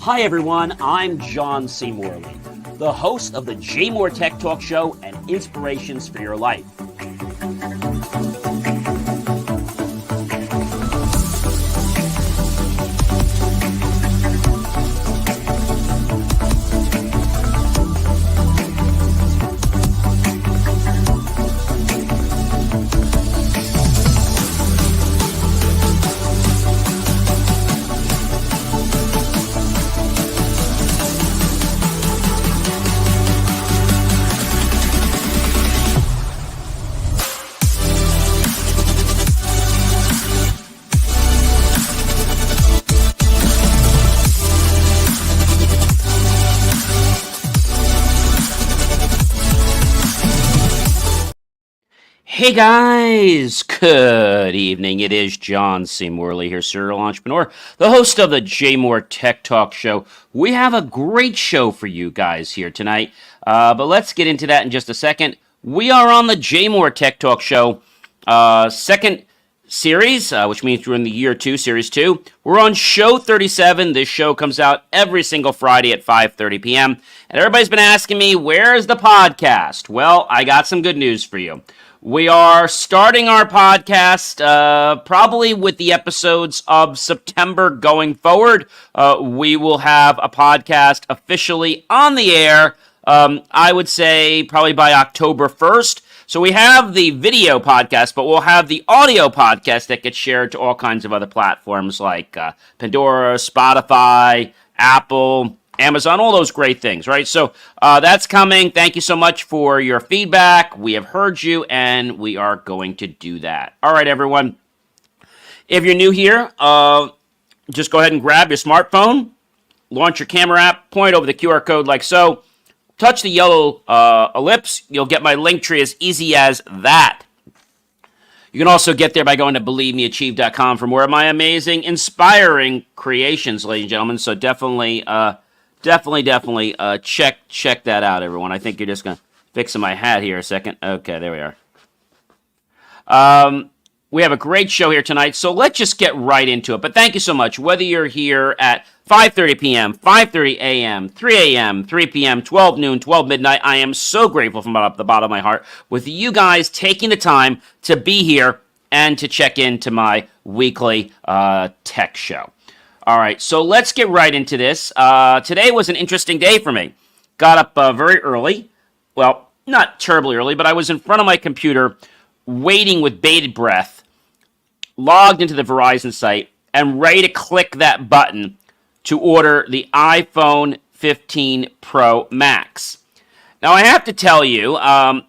Hi everyone, I'm John C. Morley, the host of the JMOR Tech Talk Show and Inspirations for Your Life. Hey guys, good evening. It is John C. Morley here, serial entrepreneur, the host of the JMOR Tech Talk Show. We have a great show for you guys here tonight, but let's get into that in just a second. We are on the JMOR Tech Talk Show second series, which means we're in the year 2, series 2. We're on show 37. This show comes out every single Friday at 5:30 p.m. And everybody's been asking me, where's the podcast? Well, I got some good news for you. We are starting our podcast probably with the episodes of September going forward. We will have a podcast officially on the air, I would say probably by October 1st. So we have the video podcast, but we'll have the audio podcast that gets shared to all kinds of other platforms like Pandora, Spotify, Apple, Amazon, all those great things, right? So that's coming. Thank you so much for your feedback. We have heard you, and we are going to do that. All right, everyone. If you're new here, just go ahead and grab your smartphone, launch your camera app, point over the QR code like so, touch the yellow ellipse. You'll get my link tree as easy as that. You can also get there by going to believemeachieve.com for more of my amazing, inspiring creations, ladies and gentlemen. So definitely check that out, everyone. I think you're just gonna fix my hat here a second. Okay, there we are. We have a great show here tonight, so let's just get right into it. But thank you so much. Whether you're here at 5:30 p.m., 5:30 a.m., 3 a.m., 3 p.m., 12 noon, 12 midnight, I am so grateful from the bottom of my heart with you guys taking the time to be here and to check into my weekly tech show. All right, so let's get right into this. Today was an interesting day for me. Got up very early. Well, not terribly early, but I was in front of my computer waiting with bated breath, logged into the Verizon site, and ready to click that button to order the iPhone 15 Pro Max. Now, I have to tell you,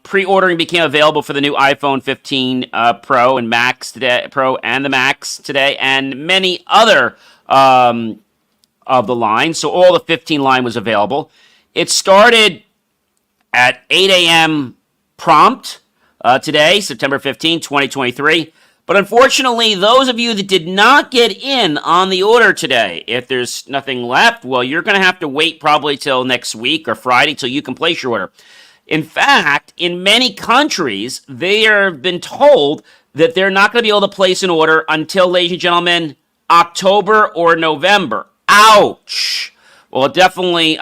pre-ordering became available for the new iPhone 15 Pro and Max today, Pro and the Max today, and many other of the line. So all the 15 line was available. It started at 8 a.m. prompt today, September 15, 2023. But unfortunately, those of you that did not get in on the order today, if there's nothing left, well, you're going to have to wait probably till next week or Friday till you can place your order. In fact, in many countries, they have been told that they're not going to be able to place an order until, ladies and gentlemen, October or November. Ouch! Well, it definitely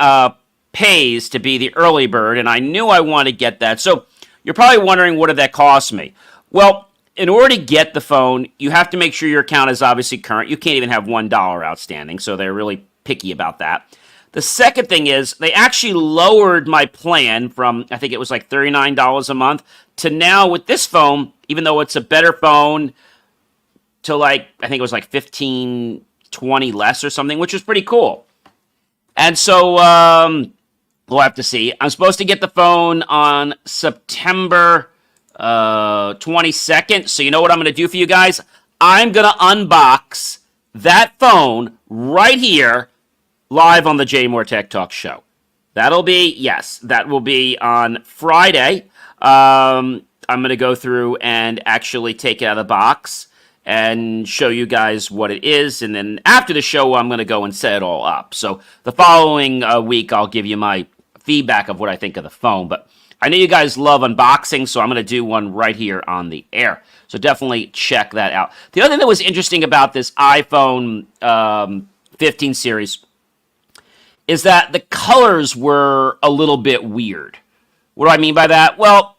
pays to be the early bird, and I knew I wanted to get that. So you're probably wondering, what did that cost me? Well, in order to get the phone, you have to make sure your account is obviously current. You can't even have $1 outstanding, so they're really picky about that. The second thing is they actually lowered my plan from, I think it was like $39 a month, to now with this phone, even though it's a better phone, to like, I think it was like $15, $20 less or something, which was pretty cool. And so we'll have to see. I'm supposed to get the phone on September 22nd. So you know what I'm going to do for you guys? I'm going to unbox that phone right here live on the JMOR Tech Talk Show. That'll be, yes, that will be on Friday. I'm going to go through and actually take it out of the box and show you guys what it is. And then after the show, I'm going to go and set it all up. So the following week, I'll give you my feedback of what I think of the phone. But I know you guys love unboxing, so I'm going to do one right here on the air. So definitely check that out. The other thing that was interesting about this iPhone 15 series is that the colors were a little bit weird. What do I mean by that? Well,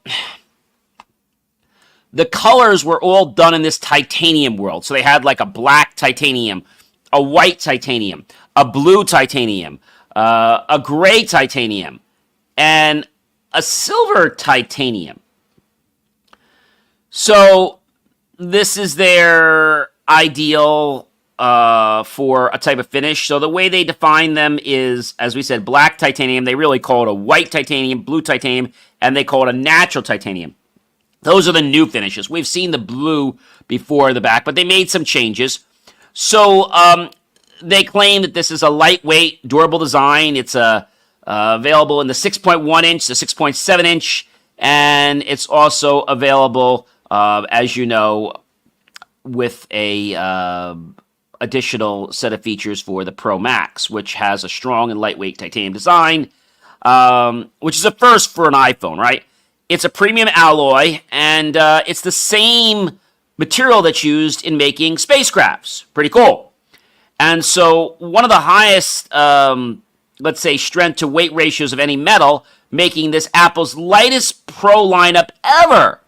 the colors were all done in this titanium world. So they had like a black titanium, a white titanium, a blue titanium, a gray titanium, and a silver titanium. So this is their ideal for a type of finish. So the way they define them is, as we said, black titanium. They really call it a white titanium, blue titanium, and they call it a natural titanium. Those are the new finishes. We've seen the blue before the back, but they made some changes. So they claim that this is a lightweight, durable design. It's available in the 6.1 inch, the 6.7 inch, and it's also available, as you know, with a additional set of features for the Pro Max, which has a strong and lightweight titanium design, which is a first for an iPhone, right? It's a premium alloy, and it's the same material that's used in making spacecrafts. Pretty cool. And so one of the highest, let's say, strength to weight ratios of any metal, making this Apple's lightest Pro lineup ever.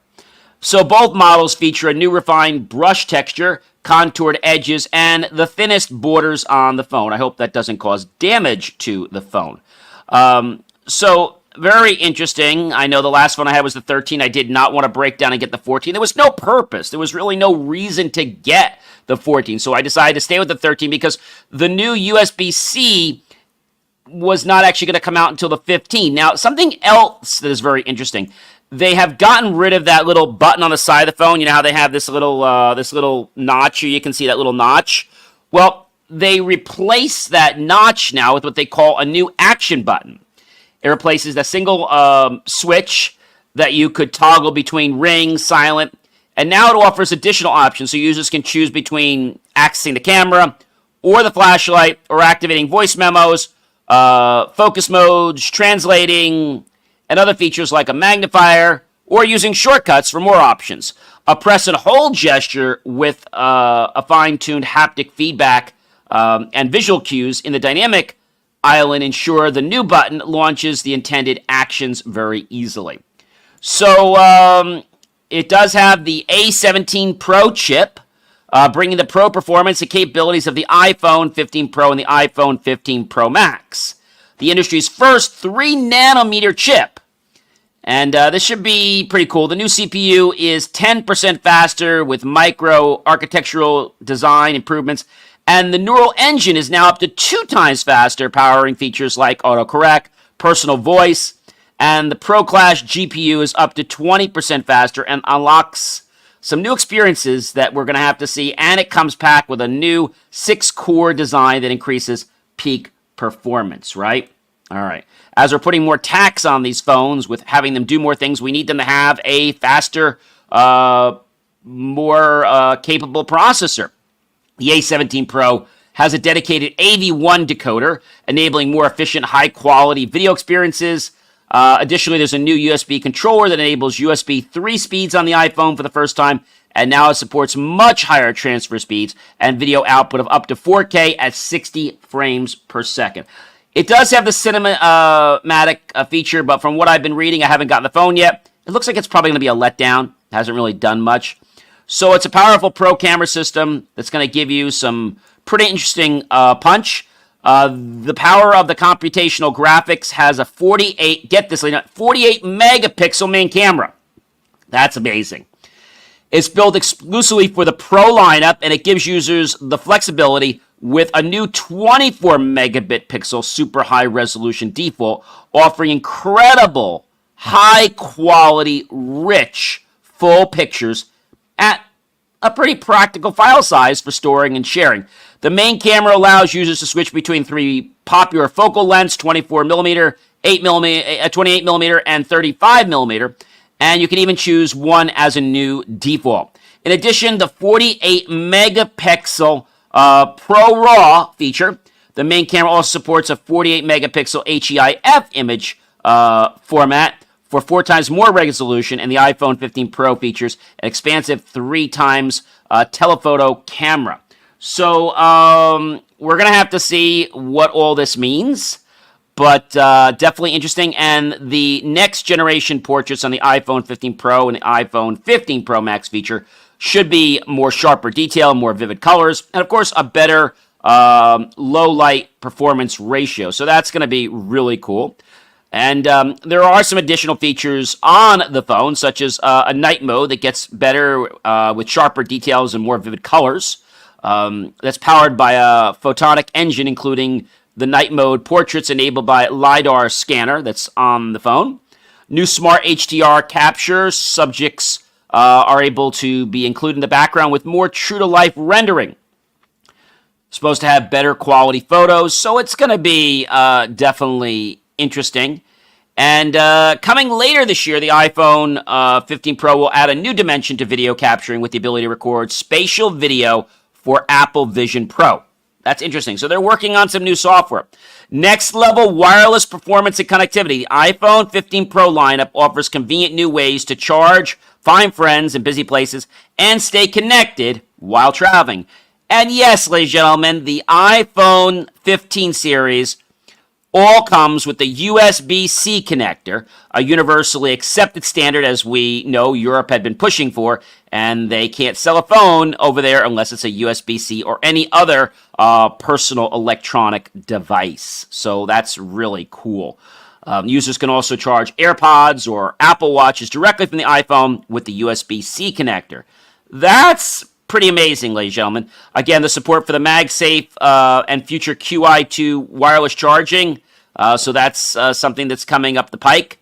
So both models feature a new refined brush texture, contoured edges, and the thinnest borders on the phone. I hope that doesn't cause damage to the phone. So very interesting. I know the last one I had was the 13. I did not want to break down and get the 14. There was no purpose. There was really no reason to get the 14. So I decided to stay with the 13 because the new USB-C was not actually going to come out until the 15. Now, something else that is very interesting. They have gotten rid of that little button on the side of the phone. You know how they have this little notch here? You can see that little notch. Well, they replace that notch now with what they call a new action button. It replaces a single switch that you could toggle between ring, silent, and now it offers additional options so users can choose between accessing the camera or the flashlight or activating voice memos, focus modes, translating, and other features like a magnifier or using shortcuts for more options. A press and hold gesture with a fine-tuned haptic feedback and visual cues in the dynamic island ensure the new button launches the intended actions very easily. So it does have the A17 Pro chip, bringing the Pro performance and capabilities of the iPhone 15 Pro and the iPhone 15 Pro Max. The industry's first 3-nanometer chip. And this should be pretty cool. The new CPU is 10% faster with micro architectural design improvements. And the neural engine is now up to 2 times faster, powering features like autocorrect, personal voice, and the Pro Class GPU is up to 20% faster and unlocks some new experiences that we're going to have to see. And it comes packed with a new 6-core design that increases peak performance, right? All right. As we're putting more tax on these phones with having them do more things, we need them to have a faster, more capable processor. The A17 Pro has a dedicated AV1 decoder, enabling more efficient, high-quality video experiences. Additionally, there's a new USB controller that enables USB 3 speeds on the iPhone for the first time, and now it supports much higher transfer speeds and video output of up to 4K at 60 frames per second. It does have the cinematic feature, but from what I've been reading, I haven't gotten the phone yet. It looks like it's probably going to be a letdown. It hasn't really done much. So it's a powerful pro camera system that's going to give you some pretty interesting punch. The power of the computational graphics has a 48 megapixel main camera. That's amazing. It's built exclusively for the Pro lineup, and it gives users the flexibility with a new 24 megabit pixel super high resolution default, offering incredible high quality, rich, full pictures at a pretty practical file size for storing and sharing. The main camera allows users to switch between 3 popular focal lengths, 24mm, 8mm, 28mm, and 35mm, and you can even choose one as a new default. In addition, the 48 megapixel Pro RAW feature, the main camera also supports a 48 megapixel HEIF image format for 4 times more resolution, and the iPhone 15 Pro features an expansive 3 times telephoto camera. So we're going to have to see what all this means. but definitely interesting. And the next generation portraits on the iPhone 15 Pro and the iPhone 15 Pro Max feature should be more sharper detail, more vivid colors, and of course a better low light performance ratio. So that's going to be really cool. And there are some additional features on the phone, such as a night mode that gets better with sharper details and more vivid colors. That's powered by a photonic engine, including the night mode portraits enabled by LiDAR scanner that's on the phone. New smart HDR capture subjects are able to be included in the background with more true-to-life rendering. Supposed to have better quality photos, so it's going to be definitely interesting. And coming later this year, the iPhone 15 Pro will add a new dimension to video capturing with the ability to record spatial video for Apple Vision Pro. That's interesting. So they're working on some new software. Next level wireless performance and connectivity. The iPhone 15 Pro lineup offers convenient new ways to charge, find friends in busy places, and stay connected while traveling. And yes, ladies and gentlemen, the iPhone 15 series all comes with the USB-C connector, a universally accepted standard, as we know Europe had been pushing for, and they can't sell a phone over there unless it's a USB-C or any other personal electronic device. So that's really cool. Users can also charge AirPods or Apple Watches directly from the iPhone with the USB-C connector. That's pretty amazing, ladies and gentlemen. Again, the support for the MagSafe and future QI2 wireless charging. So that's something that's coming up the pike.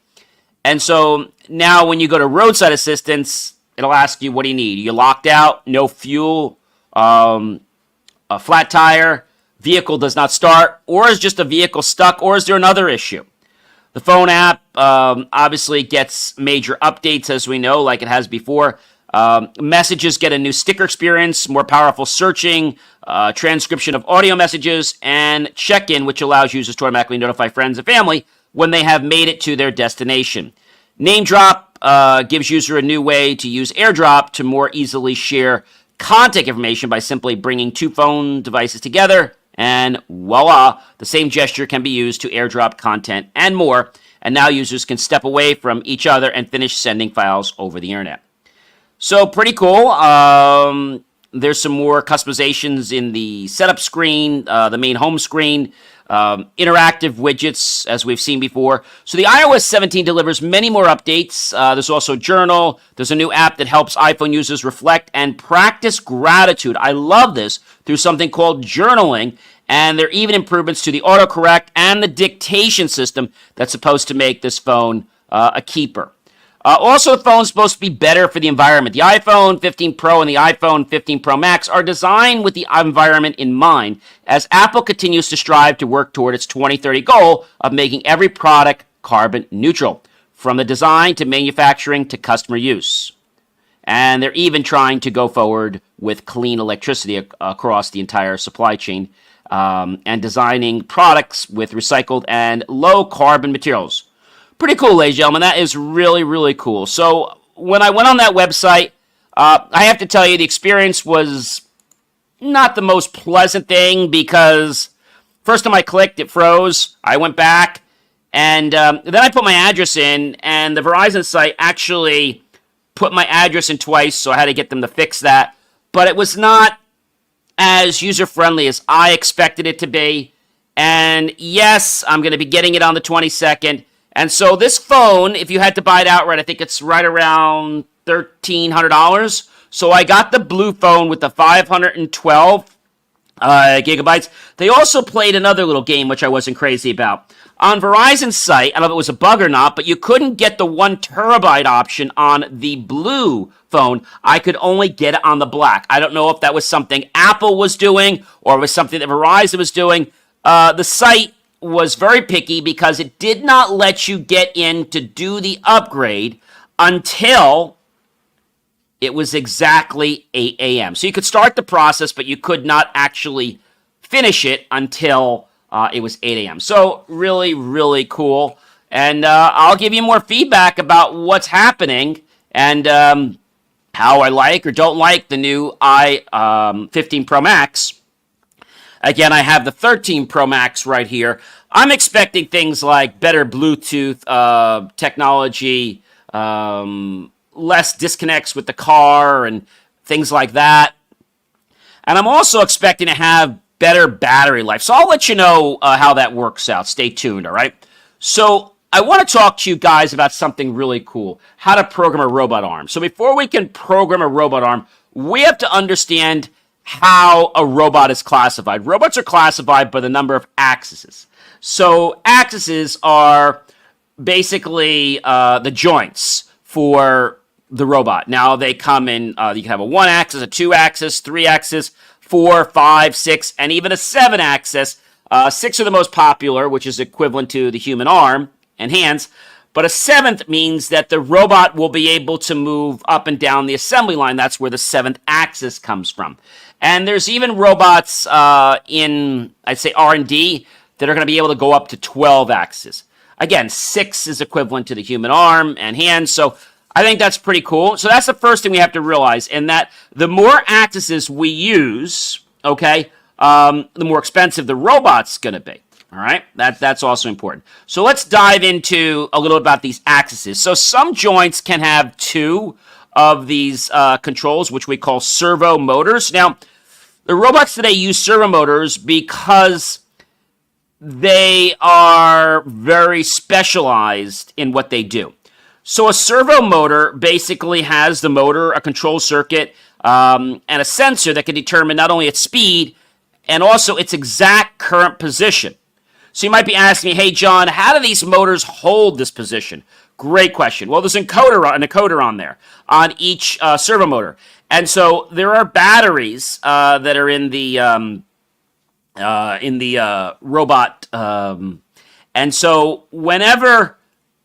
And so now when you go to roadside assistance, it'll ask you, what do you need? Are you locked out? No fuel? A flat tire? Vehicle does not start? Or is just a vehicle stuck? Or is there another issue? The phone app obviously gets major updates, as we know, like it has before. Messages get a new sticker experience, more powerful searching, transcription of audio messages, and check-in, which allows users to automatically notify friends and family when they have made it to their destination. Name drop gives user a new way to use AirDrop to more easily share contact information by simply bringing two phone devices together, and voila, the same gesture can be used to AirDrop content and more, and now users can step away from each other and finish sending files over the internet. So pretty cool. There's some more customizations in the setup screen, the main home screen, interactive widgets, as we've seen before. So the iOS 17 delivers many more updates. There's also Journal. There's a new app that helps iPhone users reflect and practice gratitude. I love this, through something called journaling. And there are even improvements to the autocorrect and the dictation system that's supposed to make this phone a keeper. Also, the phone's supposed to be better for the environment. The iPhone 15 Pro and the iPhone 15 Pro Max are designed with the environment in mind, as Apple continues to strive to work toward its 2030 goal of making every product carbon neutral, from the design to manufacturing to customer use. And they're even trying to go forward with clean electricity across the entire supply chain, and designing products with recycled and low carbon materials. Pretty cool, ladies and gentlemen. That is really, really cool. So when I went on that website, I have to tell you, the experience was not the most pleasant thing, because first time I clicked, it froze. I went back, and then I put my address in, and the Verizon site actually put my address in twice, so I had to get them to fix that. But it was not as user-friendly as I expected it to be. And yes, I'm going to be getting it on the 22nd. And so this phone, if you had to buy it outright, I think it's right around $1,300. So I got the blue phone with the 512 gigabytes. They also played another little game, which I wasn't crazy about. On Verizon's site, I don't know if it was a bug or not, but you couldn't get the 1 terabyte option on the blue phone. I could only get it on the black. I don't know if that was something Apple was doing or it was something that Verizon was doing. The site was very picky because it did not let you get in to do the upgrade until it was exactly 8 a.m. So you could start the process, but you could not actually finish it until it was 8 a.m. So really, really cool. And I'll give you more feedback about what's happening and how I like or don't like the new i15 Pro Max. Again, I have the 13 Pro Max right here. I'm expecting things like better Bluetooth technology, less disconnects with the car, and things like that. And I'm also expecting to have better battery life. So I'll let you know how that works out. Stay tuned, all right? So I want to talk to you guys about something really cool, how to program a robot arm. So before we can program a robot arm, we have to understand how a robot is classified. Robots are classified by the number of axes. So axes are basically the joints for the robot. Now they come in, you can have a 1-axis, a 2-axis, 3-axis, 4, 5, 6, and even a 7-axis. 6 are the most popular, which is equivalent to the human arm and hands. But a 7th means that the robot will be able to move up and down the assembly line. That's where the 7th axis comes from. And there's even robots in, I'd say, R&D that are going to be able to go up to 12 axes. Again, 6 is equivalent to the human arm and hands, so I think that's pretty cool. So that's the first thing we have to realize, and that the more axes we use, okay, the more expensive the robot's going to be. All right, that's also important. So let's dive into a little about these axes. So some joints can have 2 of these controls, which we call servo motors. Now, the robots today use servo motors because they are very specialized in what they do. So a servo motor basically has the motor, a control circuit, and a sensor that can determine not only its speed and also its exact current position. So you might be asking me, hey, John, how do these motors hold this position? Great question. Well, there's an encoder on there on each servo motor. And so there are batteries that are in the robot. And so whenever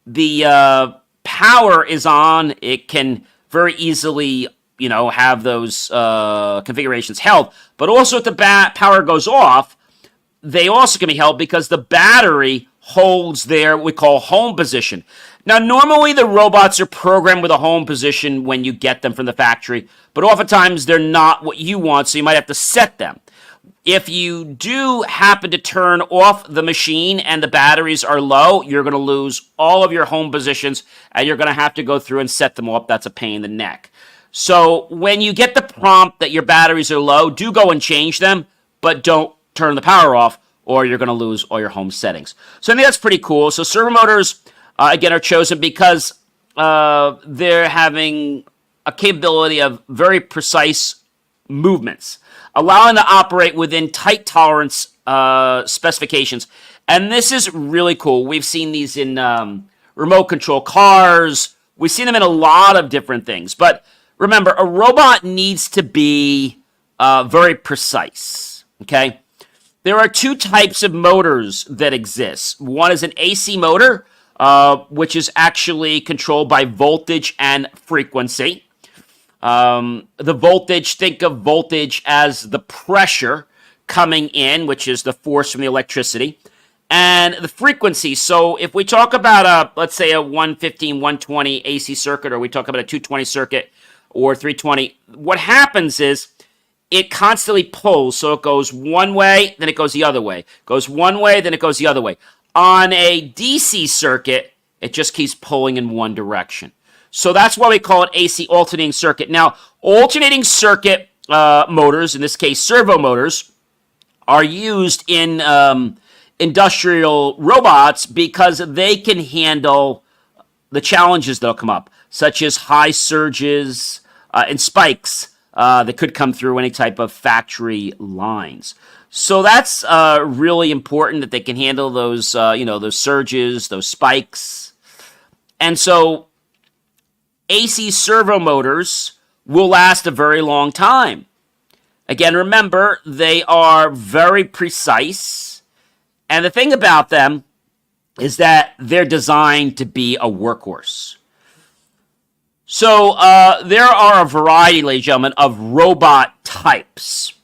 the power is on, it can very easily, have those configurations held. But also if the power goes off, they also can be held because the battery holds their, what we call, home position. Now, normally the robots are programmed with a home position when you get them from the factory, but oftentimes they're not what you want, so you might have to set them. If you do happen to turn off the machine and the batteries are low, you're going to lose all of your home positions, and you're going to have to go through and set them up. That's a pain in the neck. So when you get the prompt that your batteries are low, do go and change them, but don't turn the power off, or you're going to lose all your home settings. So I think that's pretty cool. So servo motors, again, are chosen because they're having a capability of very precise movements, allowing to operate within tight tolerance specifications. And this is really cool. We've seen these in remote control cars. We've seen them in a lot of different things. But remember, a robot needs to be very precise, okay? There are 2 types of motors that exist. One is an AC motor, which is actually controlled by voltage and frequency. The voltage, think of voltage as the pressure coming in, which is the force from the electricity, and the frequency. So if we talk about, let's say, a 115, 120 AC circuit, or we talk about a 220 circuit or 320, what happens is it constantly pulls. So it goes one way, then it goes the other way. Goes one way, then it goes the other way. On a DC circuit, it just keeps pulling in one direction. So that's why we call it AC, alternating circuit. Now, alternating circuit motors, in this case servo motors, are used in industrial robots because they can handle the challenges that'll come up, such as high surges and spikes that could come through any type of factory lines. So that's really important that they can handle those, those surges, those spikes. And so AC servo motors will last a very long time. Again, remember, they are very precise. And the thing about them is that they're designed to be a workhorse. So there are a variety, ladies and gentlemen, of robot types.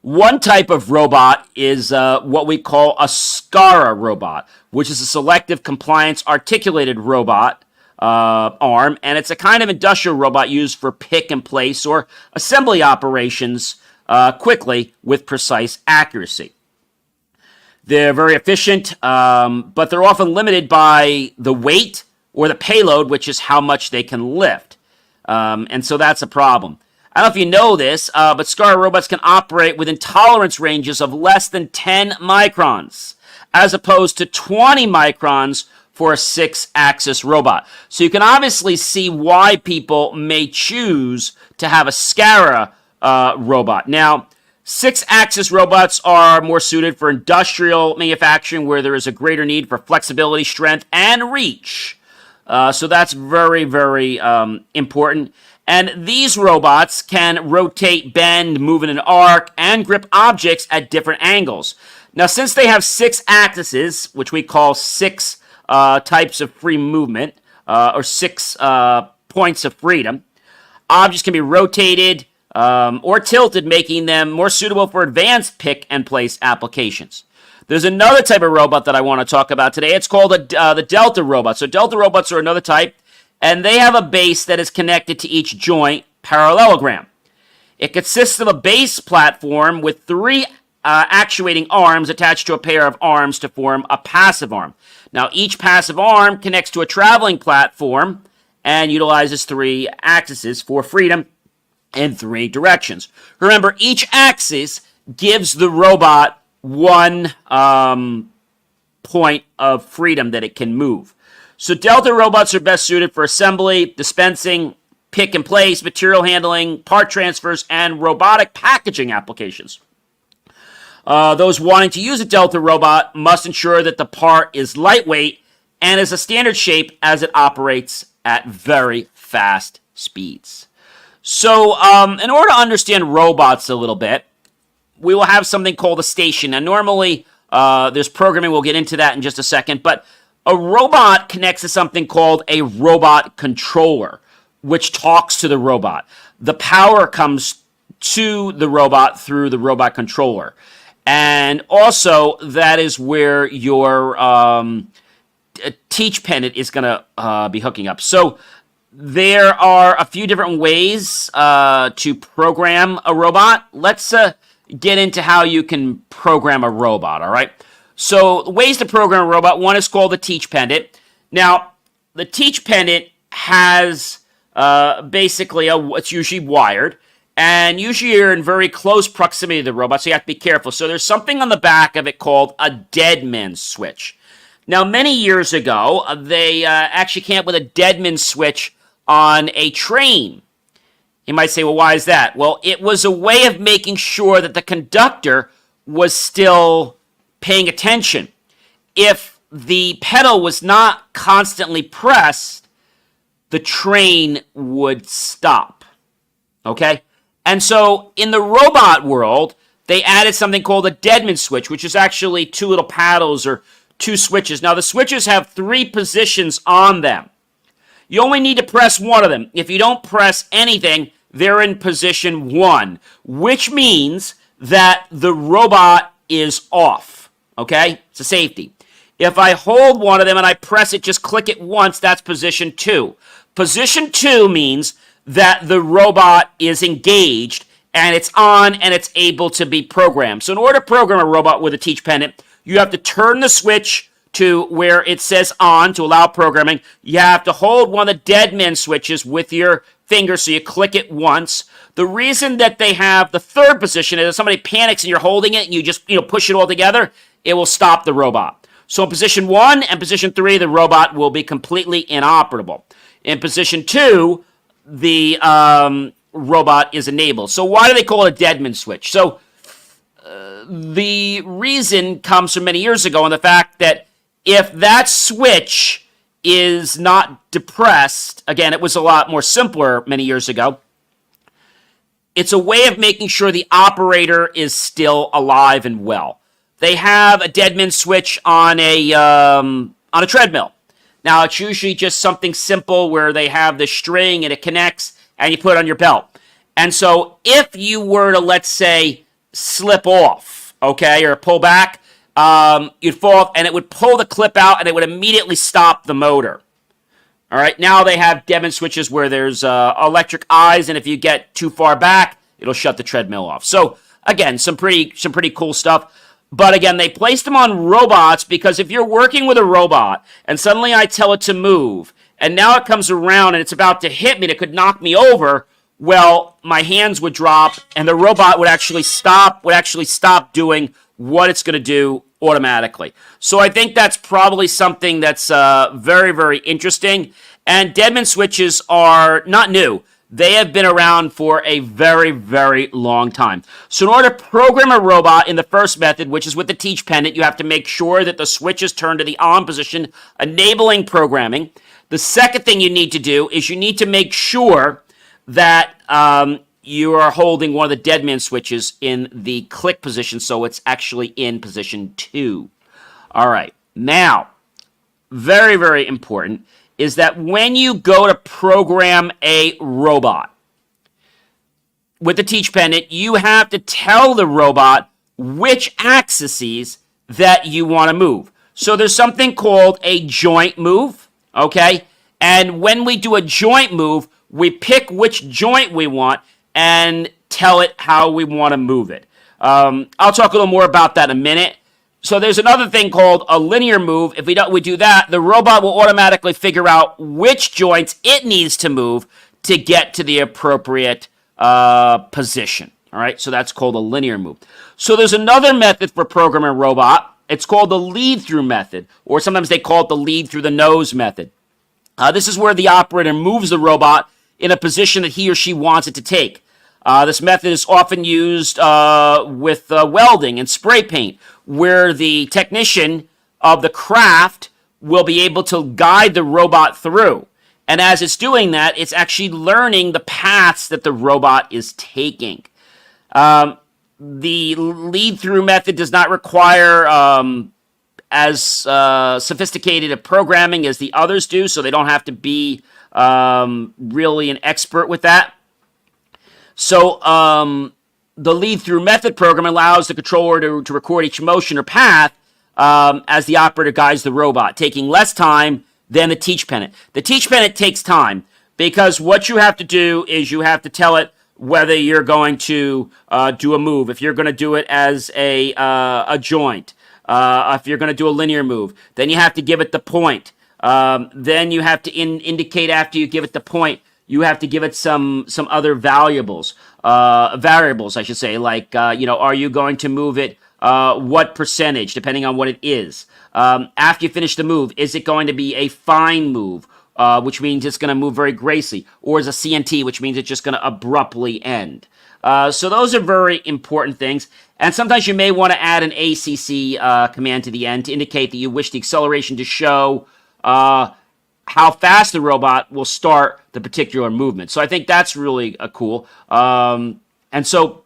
One type of robot is what we call a SCARA robot, which is a selective compliance articulated robot arm, and it's a kind of industrial robot used for pick and place or assembly operations quickly with precise accuracy. They're very efficient, but they're often limited by the weight or the payload, which is how much they can lift. And so that's a problem. I don't know if you know this, but SCAR robots can operate within tolerance ranges of less than 10 microns, as opposed to 20 microns for a 6-axis robot. So you can obviously see why people may choose to have a SCARA robot. Now, 6-axis robots are more suited for industrial manufacturing where there is a greater need for flexibility, strength, and reach. So that's very, very important. And these robots can rotate, bend, move in an arc, and grip objects at different angles. Now, since they have 6 axes, which we call 6 types of free movement, or 6 points of freedom, objects can be rotated, or tilted, making them more suitable for advanced pick-and-place applications. There's another type of robot that I want to talk about today. It's called the Delta robot. So Delta robots are another type, and they have a base that is connected to each joint parallelogram. It consists of a base platform with 3 actuating arms attached to a pair of arms to form a passive arm. Now, each passive arm connects to a traveling platform and utilizes 3 axes for freedom in 3 directions. Remember, each axis gives the robot 1 point of freedom that it can move. So Delta robots are best suited for assembly, dispensing, pick and place, material handling, part transfers, and robotic packaging applications. Those wanting to use a Delta robot must ensure that the part is lightweight and is a standard shape as it operates at very fast speeds. So, in order to understand robots a little bit, we will have something called a station. Now, normally, there's programming. We'll get into that in just a second. But a robot connects to something called a robot controller, which talks to the robot. The power comes to the robot through the robot controller. And also, that is where your teach pendant is going to be hooking up. So, there are a few different ways to program a robot. Let's get into how you can program a robot, all right? So, ways to program a robot, one is called the teach pendant. Now, the teach pendant has basically, it's usually wired, and usually you're in very close proximity to the robot, so you have to be careful. So, there's something on the back of it called a deadman switch. Now, many years ago, they actually came up with a deadman switch on a train. You might say, well, why is that? Well, it was a way of making sure that the conductor was still paying attention. If the pedal was not constantly pressed, the train would stop. Okay? And so in the robot world, they added something called a deadman switch, which is actually 2 little paddles or 2 switches. Now, the switches have 3 positions on them. You only need to press one of them. If you don't press anything, they're in position 1, which means that the robot is off, okay? It's a safety. If I hold one of them and I press it, just click it once, that's position 2. Position 2 means that the robot is engaged and it's on and it's able to be programmed. So in order to program a robot with a teach pendant, you have to turn the switch to where it says on to allow programming. You have to hold one of the deadman switches with your finger, so you click it once. The reason that they have the 3rd position is if somebody panics and you're holding it and you just push it all together, it will stop the robot. So in position 1 and position 3, the robot will be completely inoperable. In position 2, the robot is enabled. So why do they call it a deadman switch? So the reason comes from many years ago, and the fact that if that switch is not depressed, again, it was a lot more simpler many years ago, it's a way of making sure the operator is still alive and well. They have a deadman switch on a treadmill. Now, it's usually just something simple where they have the string and it connects and you put it on your belt. And so if you were to, let's say, slip off, okay, or pull back, you'd fall off and it would pull the clip out and it would immediately stop the motor. All right, now they have deadman switches where there's electric eyes, and if you get too far back, it'll shut the treadmill off. So again, some pretty cool stuff. But again, they placed them on robots because if you're working with a robot and suddenly I tell it to move and now it comes around and it's about to hit me and it could knock me over, well, my hands would drop and the robot would actually stop doing what it's going to do automatically. So I think that's probably something that's very, very interesting. And Deadman switches are not new. They have been around for a very, very long time. So in order to program a robot in the first method, which is with the teach pendant, you have to make sure that the switch is turned to the on position, enabling programming. The second thing you need to do is you need to make sure that you are holding one of the Deadman switches in the click position, so it's actually in position 2. All right. Now, very, very important is that when you go to program a robot with the teach pendant, you have to tell the robot which axes that you want to move. So there's something called a joint move, okay? And when we do a joint move, we pick which joint we want and tell it how we want to move it. I'll talk a little more about that in a minute. So there's another thing called a linear move. If we do that, the robot will automatically figure out which joints it needs to move to get to the appropriate position. All right, so that's called a linear move. So there's another method for programming a robot. It's called the lead-through method, or sometimes they call it the lead-through-the-nose method. This is where the operator moves the robot in a position that he or she wants it to take. This method is often used with welding and spray paint, where the technician of the craft will be able to guide the robot through. And as it's doing that, it's actually learning the paths that the robot is taking. The lead-through method does not require as sophisticated a programming as the others do, so they don't have to be really an expert with that. So the lead-through method program allows the controller to record each motion or path as the operator guides the robot, taking less time than the teach pendant. The teach pendant takes time because what you have to do is you have to tell it whether you're going to do a move, if you're going to do it as a joint, if you're going to do a linear move. Then you have to give it the point. Then you have to indicate after you give it the point. You have to give it some other variables, I should say, like, are you going to move it, what percentage, depending on what it is. After you finish the move, is it going to be a fine move, which means it's going to move very gracefully, or is a CNT, which means it's just going to abruptly end. So those are very important things. And sometimes you may want to add an ACC command to the end to indicate that you wish the acceleration to show how fast the robot will start the particular movement. So I think that's really cool. And so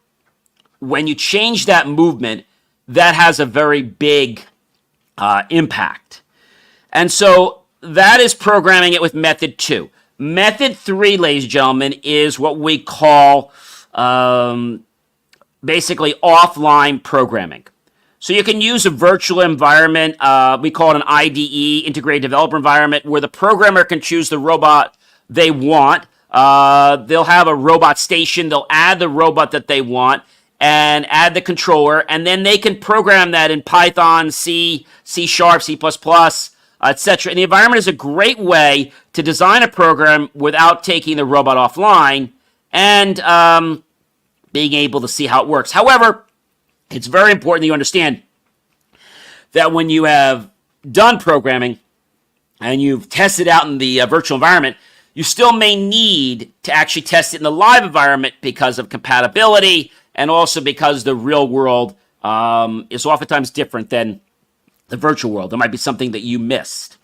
when you change that movement, that has a very big impact. And so that is programming it with method 2. Method 3, ladies and gentlemen, is what we call basically offline programming. So you can use a virtual environment, we call it an IDE, Integrated Developer Environment, where the programmer can choose the robot they want. They'll have a robot station, they'll add the robot that they want, and add the controller, and then they can program that in Python, C, C#, C++, etc. And the environment is a great way to design a program without taking the robot offline and being able to see how it works. However, it's very important that you understand that when you have done programming and you've tested out in the virtual environment, you still may need to actually test it in the live environment because of compatibility and also because the real world is oftentimes different than the virtual world. There might be something that you missed.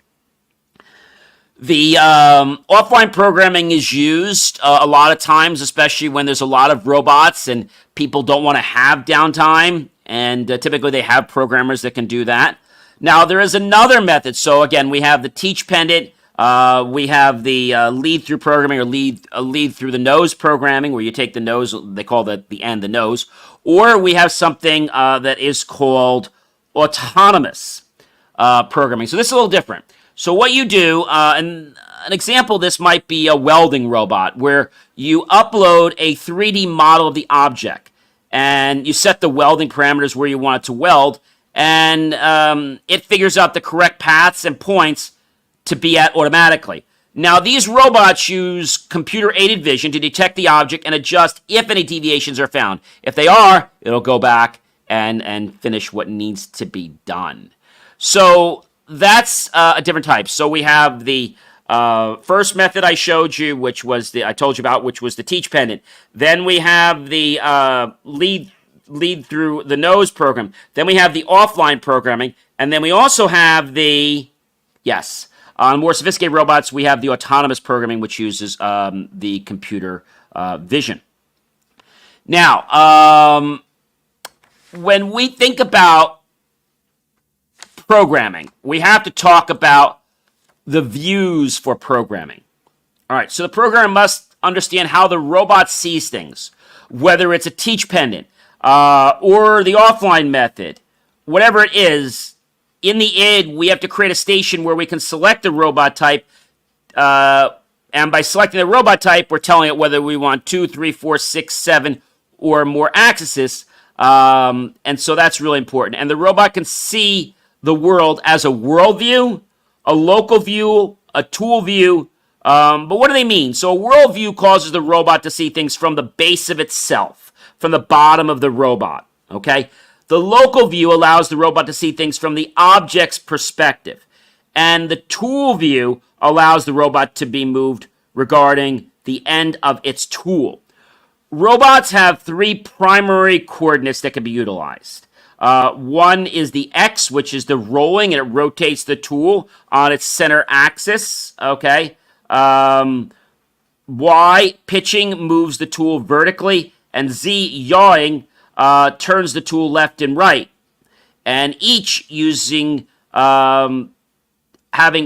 The offline programming is used a lot of times, especially when there's a lot of robots and people don't want to have downtime, and typically they have programmers that can do that. Now, there is another method. So, again, we have the teach pendant. We have the lead-through programming or lead-through-the-nose programming, where you take the nose, they call the end the nose. Or we have something that is called autonomous programming. So this is a little different. So what you do, and an example of this might be a welding robot where you upload a 3D model of the object and you set the welding parameters where you want it to weld, and it figures out the correct paths and points to be at automatically. Now, these robots use computer-aided vision to detect the object and adjust if any deviations are found. If they are, it'll go back and finish what needs to be done. So that's a different type. So we have the first method I showed you, which was I told you about, which was the teach pendant. Then we have the lead through the nose program. Then we have the offline programming, and then we also have the on more sophisticated robots, we have the autonomous programming, which uses the computer vision. Now, when we think about programming, we have to talk about the views for programming. All right, so the programmer must understand how the robot sees things, whether it's a teach pendant or the offline method, whatever it is. In the id, we have to create a station where we can select the robot type, and by selecting the robot type, we're telling it whether we want 2, 3, 4, 6, 7, or more axes, and so that's really important. And the robot can see the world as a world view, a local view, a tool view, but what do they mean? So a world view causes the robot to see things from the base of itself, from the bottom of the robot, okay? The local view allows the robot to see things from the object's perspective. And the tool view allows the robot to be moved regarding the end of its tool. Robots have 3 primary coordinates that can be utilized. One is the X, which is the rolling, and it rotates the tool on its center axis, okay? Y, pitching, moves the tool vertically, and Z, yawing, turns the tool left and right, and each using having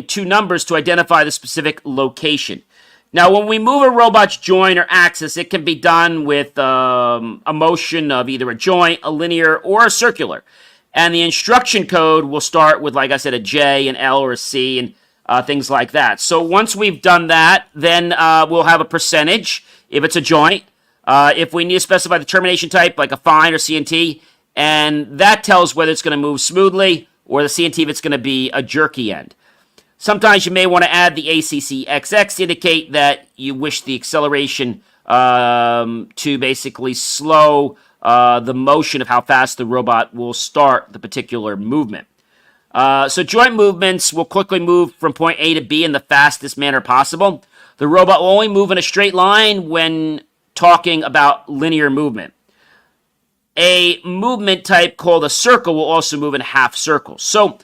2 numbers to identify the specific location. Now, when we move a robot's joint or axis, it can be done with a motion of either a joint, a linear, or a circular. And the instruction code will start with, like I said, a J, an L, or a C, and things like that. So once we've done that, then we'll have a percentage if it's a joint. If we need to specify the termination type, like a fine or CNT, and that tells whether it's going to move smoothly, or the CNT if it's going to be a jerky end. Sometimes you may want to add the ACCXX to indicate that you wish the acceleration to basically slow the motion of how fast the robot will start the particular movement. So joint movements will quickly move from point A to B in the fastest manner possible. The robot will only move in a straight line when talking about linear movement. A movement type called a circle will also move in half circles. So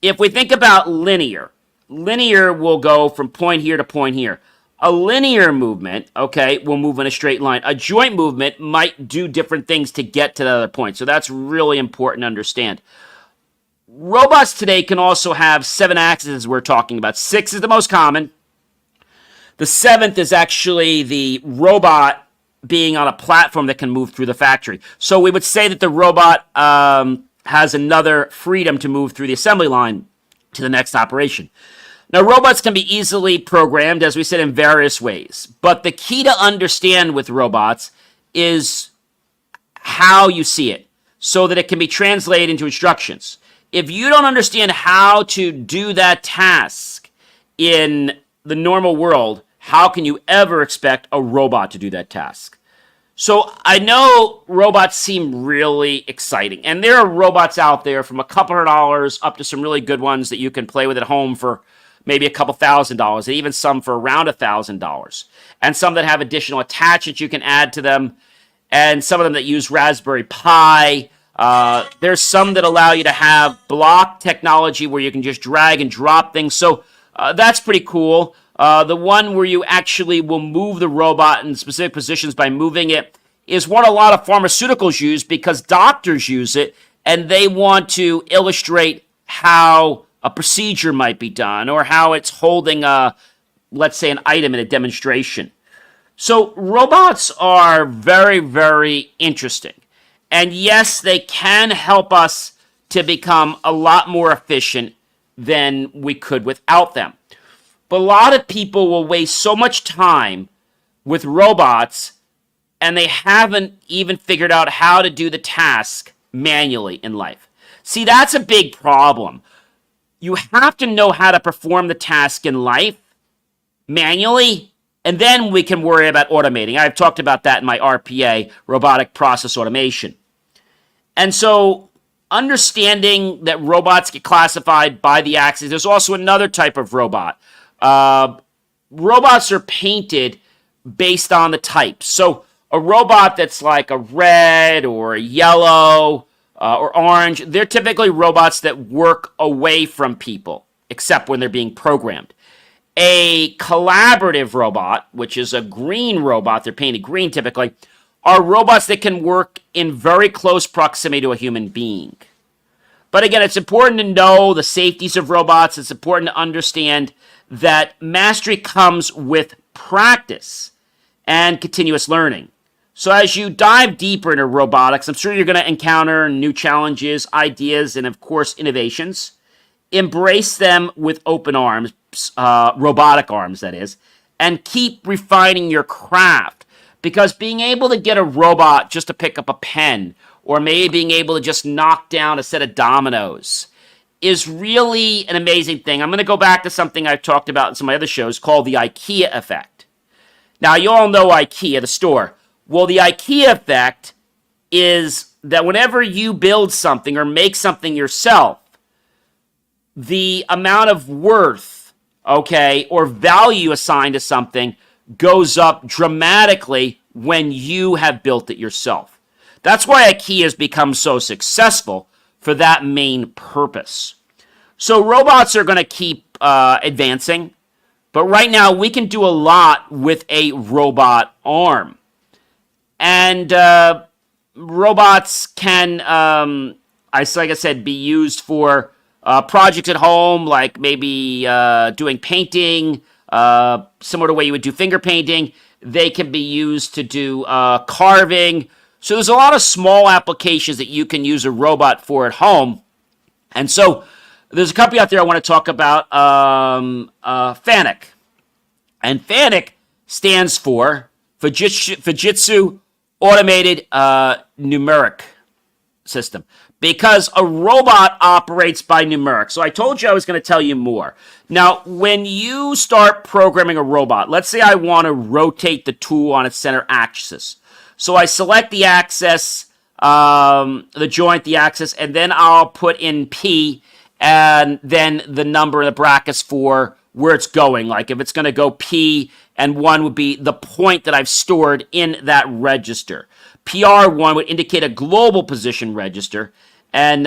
if we think about linear will go from point here to point here. A linear movement, okay, will move in a straight line. A joint movement might do different things to get to the other point. So that's really important to understand. Robots today can also have 7 axes we're talking about. 6 is the most common. The 7th is actually the robot being on a platform that can move through the factory. So we would say that the robot has another freedom to move through the assembly line to the next operation. Now, robots can be easily programmed, as we said, in various ways. But the key to understand with robots is how you see it, so that it can be translated into instructions. If you don't understand how to do that task in the normal world, how can you ever expect a robot to do that task? So I know robots seem really exciting, and there are robots out there from a couple $100 up to some really good ones that you can play with at home for maybe a couple $1,000s, and even some for around $1,000, and some that have additional attachments you can add to them, and some of them that use Raspberry Pi. There's some that allow you to have block technology where you can just drag and drop things, so that's pretty cool. The one where you actually will move the robot in specific positions by moving it is one a lot of pharmaceuticals use because doctors use it and they want to illustrate how a procedure might be done or how it's holding let's say, an item in a demonstration. So robots are very, very interesting. And yes, they can help us to become a lot more efficient than we could without them. But a lot of people will waste so much time with robots and they haven't even figured out how to do the task manually in life. See, that's a big problem. You have to know how to perform the task in life manually, and then we can worry about automating. I've talked about that in my RPA, robotic process automation. And so understanding that robots get classified by the axis, there's also another type of robot. Robots are painted based on the type. So a robot that's like a red or a yellow or orange, they're typically robots that work away from people, except when they're being programmed. A collaborative robot, which is a green robot, they're painted green typically, are robots that can work in very close proximity to a human being. But again, it's important to know the safeties of robots. It's important to understand that mastery comes with practice and continuous learning. So as you dive deeper into robotics, I'm sure you're going to encounter new challenges, ideas, and of course, innovations. Embrace them with open arms, robotic arms, that is, and keep refining your craft. Because being able to get a robot just to pick up a pen, or maybe being able to just knock down a set of dominoes, is really an amazing thing. I'm going to go back to something I've talked about in some of my other shows called the IKEA effect. Now, you all know IKEA, the store. Well, the IKEA effect is that whenever you build something or make something yourself, the amount of worth, okay, or value assigned to something goes up dramatically when you have built it yourself. That's why IKEA has become so successful for that main purpose. So robots are going to keep advancing, but right now we can do a lot with a robot arm. And robots can, like I said, be used for projects at home, like maybe doing painting, similar to the way you would do finger painting. They can be used to do carving. So there's a lot of small applications that you can use a robot for at home. And so there's a company out there I want to talk about, FANUC. And FANUC stands for Fujitsu Automated Numeric System. Because a robot operates by numeric. So I told you I was going to tell you more. Now, when you start programming a robot, let's say I want to rotate the tool on its center axis. So I select the axis, the joint, the axis, and then I'll put in P and then the number in the brackets for where it's going. Like if it's going to go P and 1 would be the point that I've stored in that register. PR1 would indicate a global position register. And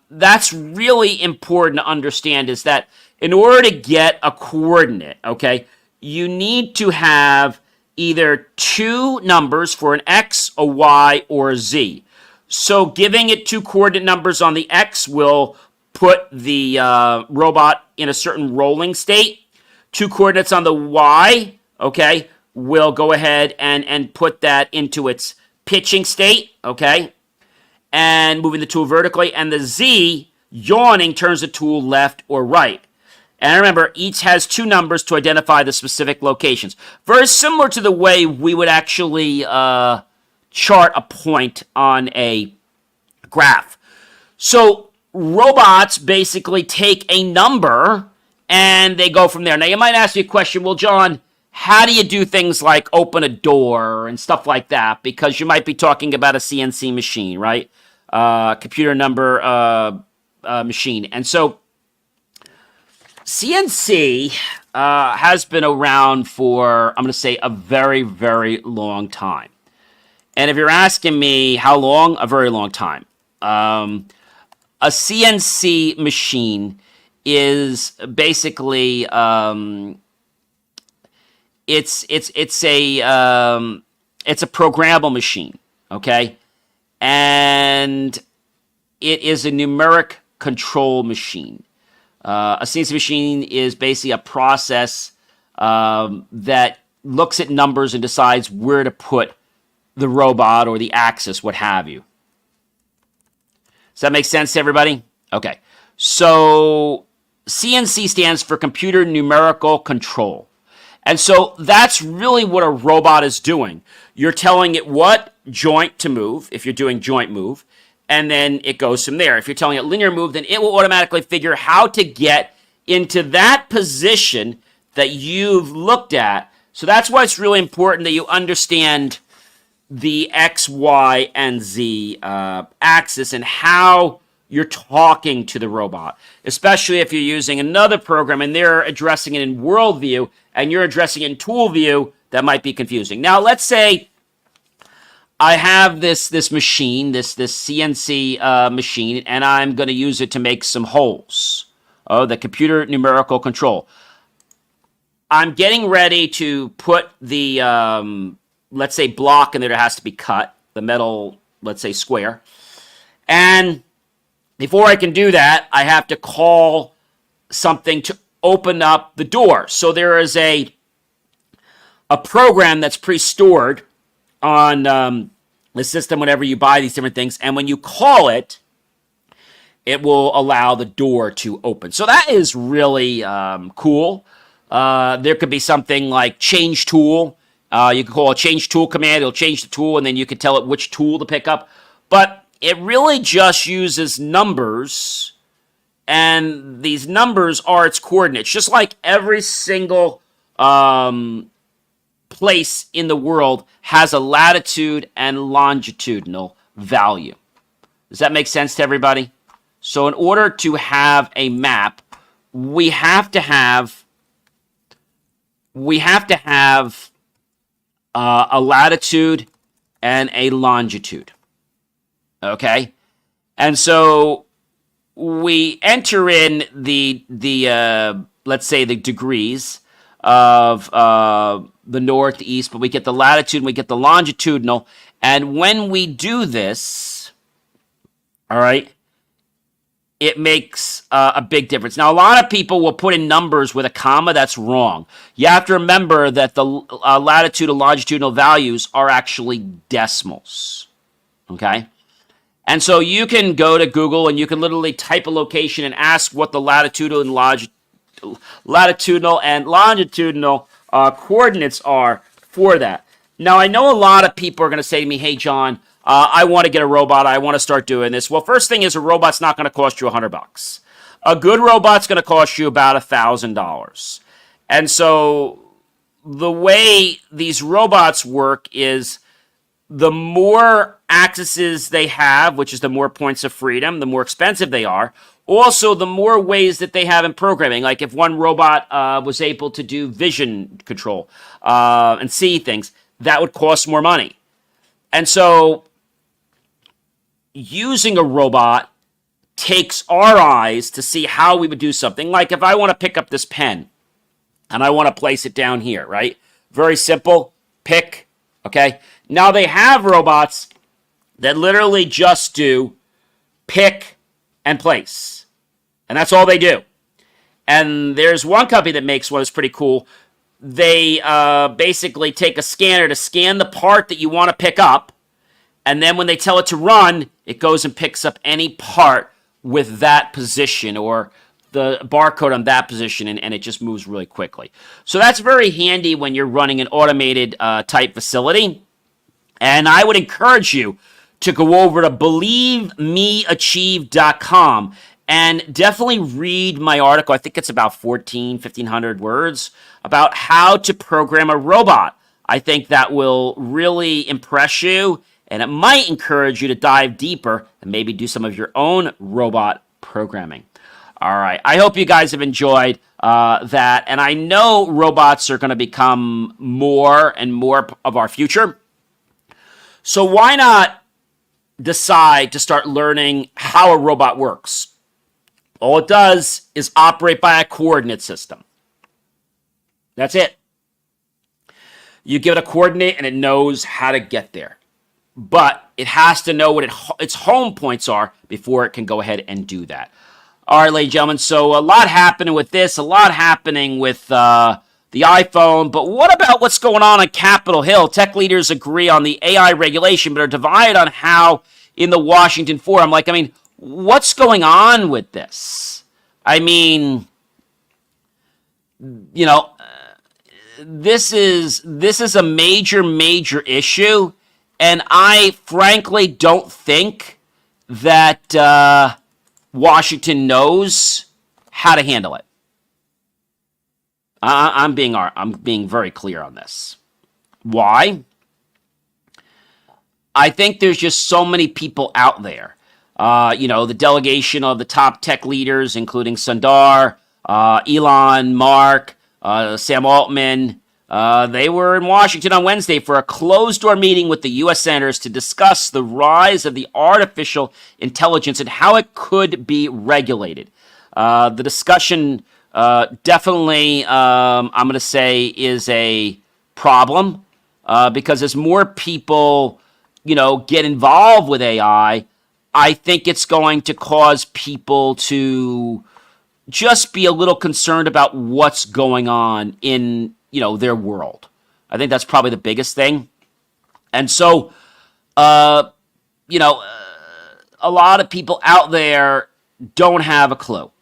that's really important to understand is that in order to get a coordinate, okay, you need to have either two numbers for an X, a Y, or a Z. So giving it two coordinate numbers on the X will put the robot in a certain rolling state. Two coordinates on the Y, okay, will go ahead and put that into its pitching state, okay, and moving the tool vertically. And the Z, yawning, turns the tool left or right. And remember, each has two numbers to identify the specific locations. Very similar to the way we would actually chart a point on a graph. So robots basically take a number and they go from there. Now, you might ask me a question, well, John, how do you do things like open a door and stuff like that? Because you might be talking about a CNC machine, right? Computer number machine. And so CNC has been around for, I'm going to say, a very, very long time. And if you're asking me how long, a very long time. A CNC machine is basically it's a programmable machine, okay? And it is a numeric control machine. A CNC machine is basically a process that looks at numbers and decides where to put the robot or the axis, what have you. Does that make sense to everybody? Okay. So CNC stands for computer numerical control. And so that's really what a robot is doing. You're telling it what joint to move, if you're doing joint move, and then it goes from there. If you're telling it linear move, then it will automatically figure how to get into that position that you've looked at. So that's why it's really important that you understand the X, Y, and Z axis and how you're talking to the robot, especially if you're using another program and they're addressing it in world view and you're addressing it in tool view. That might be confusing. Now, let's say I have this machine, this CNC machine, and I'm going to use it to make some holes. Oh, the computer numerical control. I'm getting ready to put the, let's say, block in there that has to be cut, the metal, let's say, square. And before I can do that, I have to call something to open up the door. So there is a program that's pre-stored on the system whenever you buy these different things. And when you call it, it will allow the door to open. So that is really cool. There could be something like change tool. You can call a change tool command. It'll change the tool, and then you can tell it which tool to pick up. But it really just uses numbers, and these numbers are its coordinates. Just like every single place in the world has a latitude and longitudinal value. Does that make sense to everybody? So in order to have a map, we have to have a latitude and a longitude. Okay? And so we enter in the let's say the degrees of the north, the east, but we get the latitude and we get the longitudinal. And when we do this, all right, it makes a big difference. Now, a lot of people will put in numbers with a comma. That's wrong. You have to remember that the latitude and longitudinal values are actually decimals. Okay? And so you can go to Google and you can literally type a location and ask what the latitudinal and longitudinal coordinates are for that. Now, I know a lot of people are going to say to me, hey, John, I want to get a robot. I want to start doing this. Well, first thing is a robot's not going to cost you $100. A good robot's going to cost you about $1,000. And so the way these robots work is the more axes they have, which is the more points of freedom, the more expensive they are. Also, the more ways that they have in programming. Like if one robot was able to do vision control and see things, that would cost more money. And so using a robot takes our eyes to see how we would do something. Like if I want to pick up this pen and I want to place it down here, right? Very simple. Pick. Okay. Now they have robots that literally just do pick and place. And that's all they do. And there's one company that makes one that's pretty cool. They basically take a scanner to scan the part that you want to pick up. And then when they tell it to run, it goes and picks up any part with that position or the barcode on that position, and it just moves really quickly. So that's very handy when you're running an automated type facility. And I would encourage you to go over to believemeachieve.com and definitely read my article. I think it's about 1,500 words about how to program a robot. I think that will really impress you, and it might encourage you to dive deeper and maybe do some of your own robot programming. All right. I hope you guys have enjoyed that. And I know robots are going to become more and more of our future. So why not decide to start learning how a robot works? All it does is operate by a coordinate system. That's it. You give it a coordinate and it knows how to get there. But it has to know what its home points are before it can go ahead and do that. All right, ladies and gentlemen, so a lot happening with this, a lot happening with the iPhone, but what about what's going on Capitol Hill? Tech leaders agree on the AI regulation, but are divided on how in the Washington Forum. What's going on with this? I mean, you know, this is a major issue, and I frankly don't think that Washington knows how to handle it. I'm being very clear on this. Why? I think there's just so many people out there. The delegation of the top tech leaders, including Sundar, Elon, Mark, Sam Altman, they were in Washington on Wednesday for a closed-door meeting with the U.S. senators to discuss the rise of the artificial intelligence and how it could be regulated. The discussion definitely, I'm going to say, is a problem because as more people, get involved with AI, I think it's going to cause people to just be a little concerned about what's going on in, their world. I think that's probably the biggest thing. And so, a lot of people out there don't have a clue.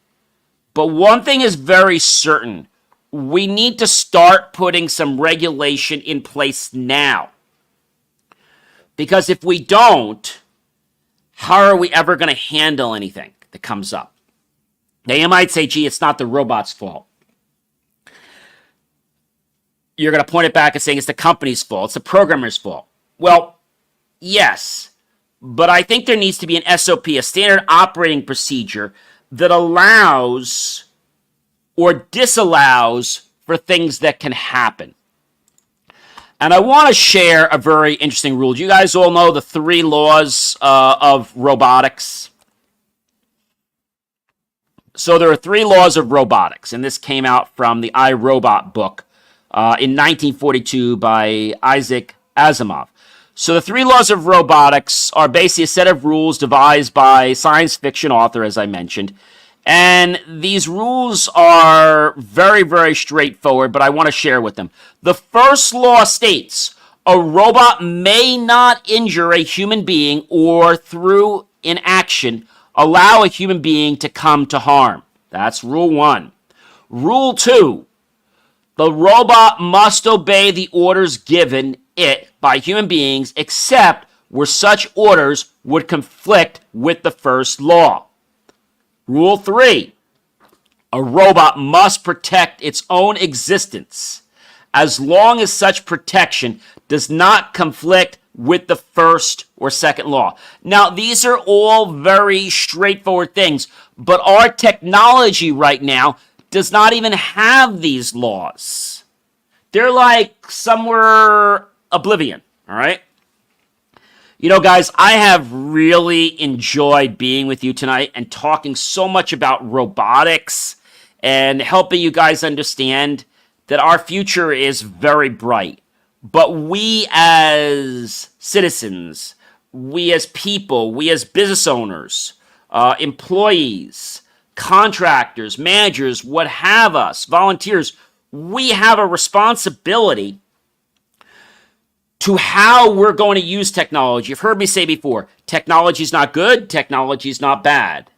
But one thing is very certain. We need to start putting some regulation in place now. Because if we don't, how are we ever going to handle anything that comes up? Now, you might say, gee, it's not the robot's fault. You're going to point it back and saying it's the company's fault, it's the programmer's fault. Well, yes, but I think there needs to be an SOP, a standard operating procedure, that allows or disallows for things that can happen. And I want to share a very interesting rule. Do you guys all know the 3 laws of robotics? So there are 3 laws of robotics, and this came out from the I, Robot book in 1942 by Isaac Asimov. So the 3 laws of robotics are basically a set of rules devised by a science fiction author, as I mentioned. And these rules are very, very straightforward, but I want to share with them. The first law states, a robot may not injure a human being or through inaction allow a human being to come to harm. That's rule 1. Rule 2, the robot must obey the orders given it by human beings except where such orders would conflict with the first law. Rule 3, a robot must protect its own existence as long as such protection does not conflict with the first or second law. Now, these are all very straightforward things, but our technology right now does not even have these laws. They're like somewhere oblivion, all right? Guys, I have really enjoyed being with you tonight and talking so much about robotics and helping you guys understand that our future is very bright. But we as citizens, we as people, we as business owners, employees, contractors, managers, what have us, volunteers, we have a responsibility to how we're going to use technology. You've heard me say before, technology is not good, technology is not bad.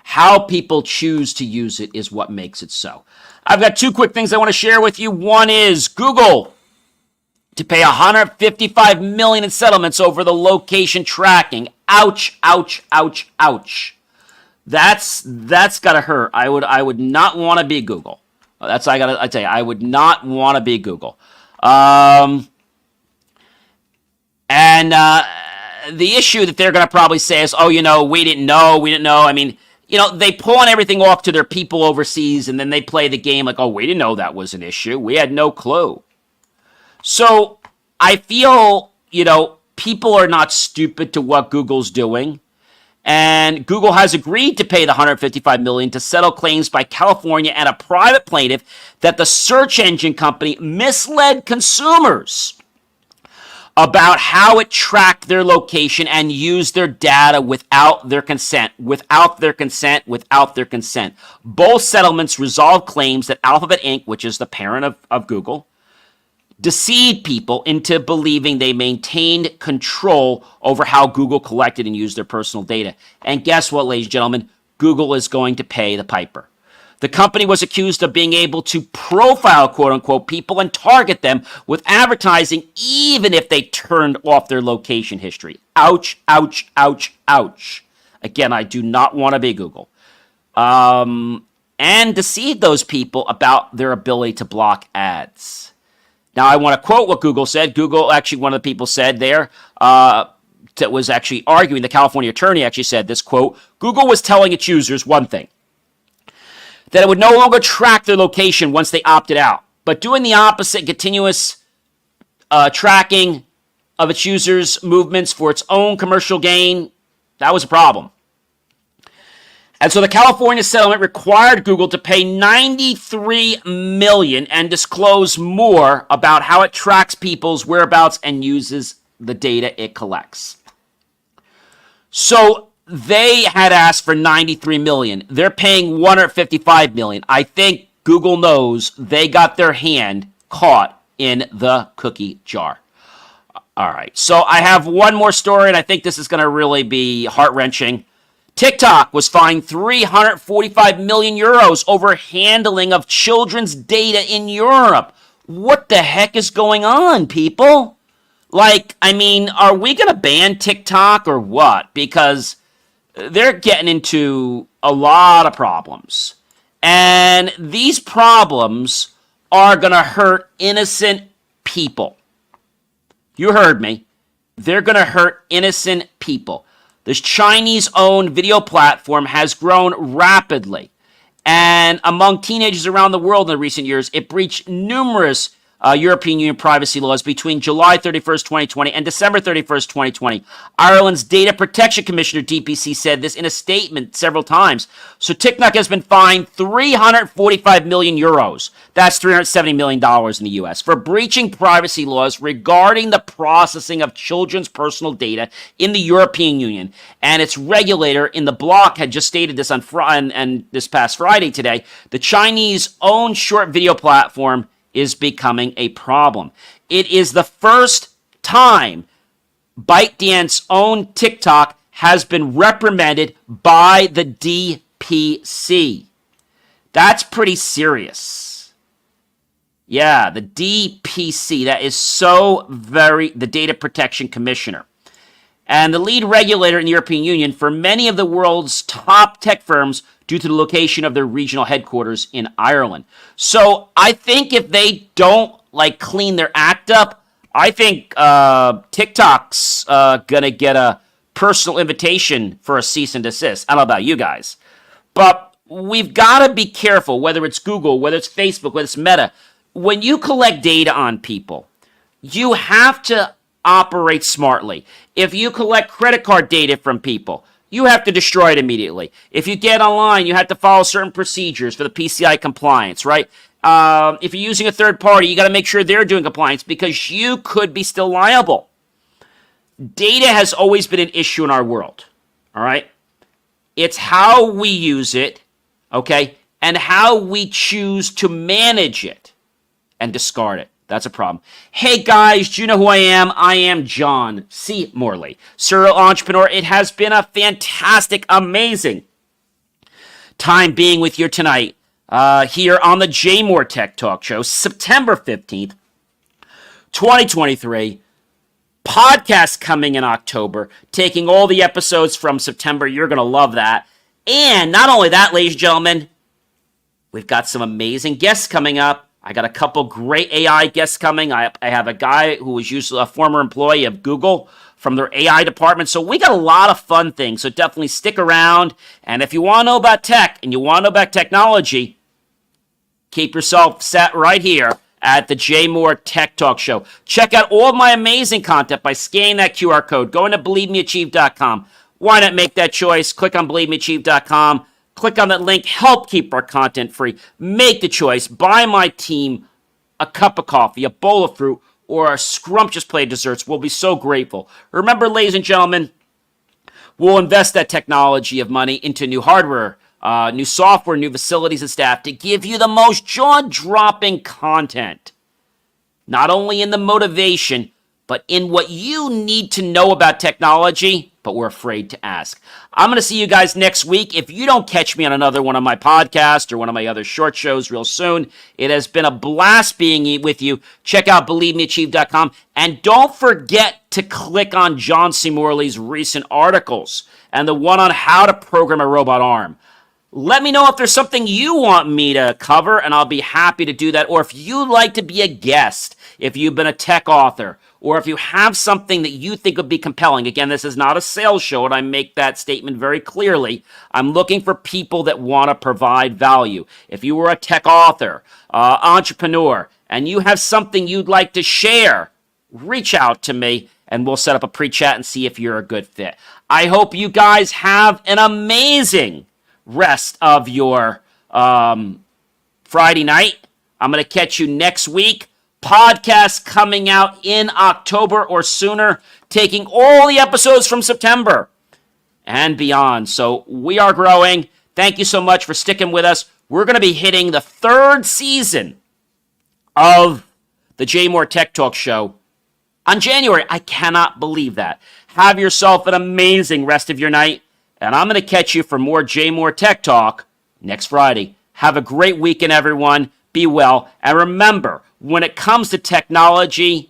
How people choose to use it is what makes it so. I've got 2 quick things I want to share with you. One is Google to pay $155 million in settlements over the location tracking. Ouch, ouch, ouch, ouch. That's gotta hurt. I would not want to be Google. I tell you, I would not want to be Google. And the issue that they're going to probably say is, we didn't know. I mean, they pawn everything off to their people overseas, and then they play the game like, we didn't know that was an issue. We had no clue. So I feel, people are not stupid to what Google's doing. And Google has agreed to pay the $155 million to settle claims by California and a private plaintiff that the search engine company misled consumers about how it tracked their location and used their data without their consent. Both settlements resolved claims that Alphabet Inc., which is the parent of Google, deceived people into believing they maintained control over how Google collected and used their personal data. And guess what, ladies and gentlemen? Google is going to pay the piper. The company was accused of being able to profile, quote unquote, people and target them with advertising even if they turned off their location history. Ouch, ouch, ouch, ouch. Again, I do not want to be Google. And deceive those people about their ability to block ads. Now, I want to quote what Google said. Google, actually, one of the people said there, that was actually arguing, the California attorney actually said this, quote, Google was telling its users one thing, that it would no longer track their location once they opted out, but doing the opposite, continuous tracking of its users' movements for its own commercial gain, that was a problem. And so the California settlement required Google to pay $93 million and disclose more about how it tracks people's whereabouts and uses the data it collects. So they had asked for $93 million. They're paying $155 million. I think Google knows they got their hand caught in the cookie jar. All right, so I have one more story, and I think this is going to really be heart-wrenching. TikTok was fined 345 million euros over handling of children's data in Europe. What the heck is going on, people? Like, I mean, are we going to ban TikTok or what? Because they're getting into a lot of problems. And these problems are going to hurt innocent people. You heard me. They're going to hurt innocent people. This Chinese-owned video platform has grown rapidly. And among teenagers around the world in recent years, it breached numerous European Union privacy laws between July 31st, 2020 and December 31st, 2020. Ireland's Data Protection Commissioner, DPC, said this in a statement several times. So TikTok has been fined 345 million euros. That's $370 million in the U.S. for breaching privacy laws regarding the processing of children's personal data in the European Union. And its regulator in the bloc had just stated this on and this past Friday today. The Chinese-owned short video platform is becoming a problem. It is the first time ByteDance's own TikTok has been reprimanded by the DPC. That's pretty serious. Yeah, the DPC, that is the Data Protection Commissioner. And the lead regulator in the European Union for many of the world's top tech firms due to the location of their regional headquarters in Ireland. So I think if they don't clean their act up, I think TikTok's gonna get a personal invitation for a cease and desist. I don't know about you guys, but we've got to be careful, whether it's Google, whether it's Facebook, whether it's Meta. When you collect data on people, you have to operate smartly. If you collect credit card data from people, you have to destroy it immediately. If you get online, you have to follow certain procedures for the PCI compliance, right? If you're using a third party, you got to make sure they're doing compliance because you could be still liable. Data has always been an issue in our world, all right? It's how we use it, okay, and how we choose to manage it and discard it. That's a problem. Hey guys, do you know who I am? I am John C. Morley, serial entrepreneur. It has been a fantastic, amazing time being with you tonight here on the JMOR Tech Talk Show, September 15th, 2023. Podcast coming in October, taking all the episodes from September. You're going to love that. And not only that, ladies and gentlemen, we've got some amazing guests coming up. I got a couple great AI guests coming. I have a guy who was usually a former employee of Google from their AI department. So we got a lot of fun things. So definitely stick around. And if you want to know about tech and you want to know about technology, keep yourself set right here at the JMOR Tech Talk Show. Check out all of my amazing content by scanning that QR code. Go into BelieveMeAchieve.com. Why not make that choice? Click on BelieveMeAchieve.com. Click on that link. Help keep our content free. Make the choice. Buy my team a cup of coffee, a bowl of fruit, or a scrumptious plate of desserts. We'll be so grateful. Remember, ladies and gentlemen, we'll invest that technology of money into new hardware, new software, new facilities and staff to give you the most jaw-dropping content. Not only in the motivation, but in what you need to know about technology but we're afraid to ask. I'm going to see you guys next week. If you don't catch me on another one of my podcasts or one of my other short shows real soon, it has been a blast being with you. Check out BelieveMeAchieve.com. And don't forget to click on John C. Morley's recent articles and the one on how to program a robot arm. Let me know if there's something you want me to cover, and I'll be happy to do that. Or if you'd like to be a guest, if you've been a tech author, or if you have something that you think would be compelling. Again, this is not a sales show, and I make that statement very clearly. I'm looking for people that want to provide value. If you were a tech author, entrepreneur, and you have something you'd like to share, reach out to me, and we'll set up a pre-chat and see if you're a good fit. I hope you guys have an amazing rest of your Friday night. I'm going to catch you next week. Podcast coming out in October or sooner, taking all the episodes from September and beyond. So we are growing. Thank you so much for sticking with us. We're going to be hitting the 3rd season of the JMOR Tech Talk Show on January. I cannot believe that. Have yourself an amazing rest of your night. And I'm going to catch you for more JMOR Tech Talk next Friday. Have a great weekend, everyone. Be well. And remember, when it comes to technology,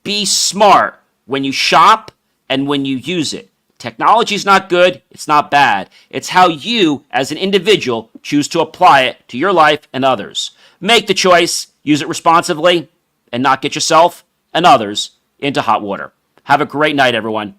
be smart when you shop and when you use it. Technology is not good. It's not bad. It's how you, as an individual, choose to apply it to your life and others. Make the choice. Use it responsibly and not get yourself and others into hot water. Have a great night, everyone.